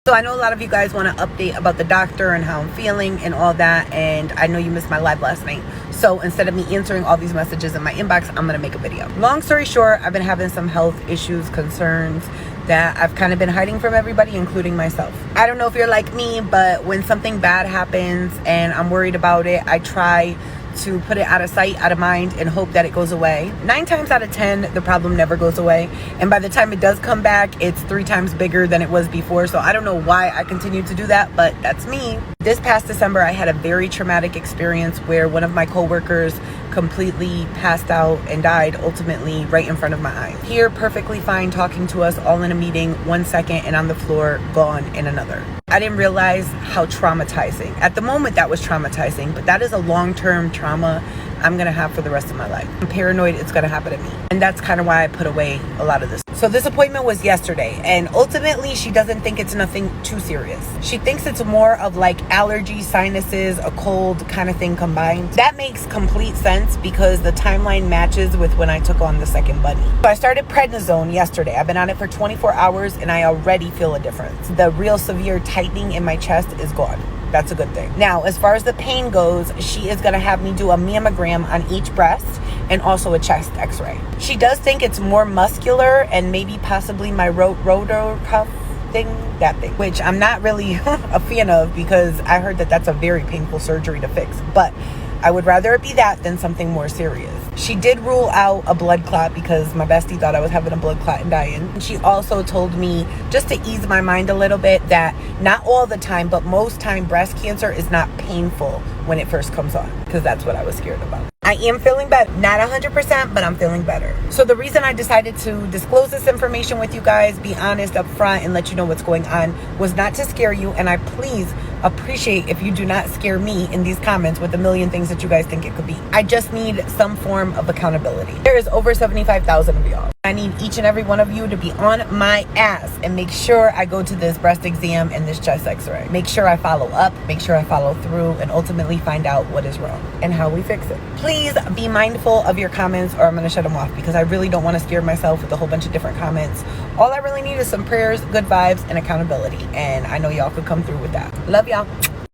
So I know a lot of you guys want to update about the doctor and how I'm feeling and all that, and I know you missed my live last night. So instead of me answering all these messages in my inbox, I'm going to make a video. Long story short, I've been having some health issues, concerns that I've kind of been hiding from everybody, including myself. I don't know if you're like me, but when something bad happens and I'm worried about it, I try to put it out of sight, out of mind, and hope that it goes away. 9 times out of 10, the problem never goes away. And by the time it does come back, it's 3 times bigger than it was before. So I don't know why I continue to do that, but that's me. This past December, I had a very traumatic experience where one of my coworkers completely passed out and died ultimately right in front of my eyes. Here, perfectly fine, talking to us all in a meeting, 1 second, and on the floor, gone in another. I didn't realize how traumatizing. At the moment, that was traumatizing, but that is a long-term trauma I'm gonna have for the rest of my life. I'm paranoid it's gonna happen to me. And that's kind of why I put away a lot of this. So this appointment was yesterday, and ultimately she doesn't think it's nothing too serious. She thinks it's more of like allergies, sinuses, a cold kind of thing combined. That makes complete sense because the timeline matches with when I took on the second bunny. So I started prednisone yesterday. I've been on it for 24 hours and I already feel a difference. The real severe tightening in my chest is gone. That's a good thing. Now, as far as the pain goes, she is going to have me do a mammogram on each breast and also a chest x-ray. She does think it's more muscular and maybe possibly my rotor cuff thing, that thing, which I'm not really a fan of because I heard that that's a very painful surgery to fix. But I would rather it be that than something more serious. She did rule out a blood clot because my bestie thought I was having a blood clot and dying. And she also told me, just to ease my mind a little bit, that not all the time, but most time breast cancer is not painful when it first comes on, because that's what I was scared about. I am feeling better. Not 100%, but I'm feeling better. So the reason I decided to disclose this information with you guys, be honest up front and let you know what's going on, was not to scare you. And I please appreciate if you do not scare me in these comments with a million things that you guys think it could be. I just need some form of accountability. There is over 75,000 of y'all. I need each and every one of you to be on my ass and make sure I go to this breast exam and this chest x-ray. Make sure I follow up, make sure I follow through, and ultimately find out what is wrong and how we fix it. Please be mindful of your comments or I'm going to shut them off because I really don't want to scare myself with a whole bunch of different comments. All I really need is some prayers, good vibes, and accountability. And I know y'all could come through with that. Love y'all.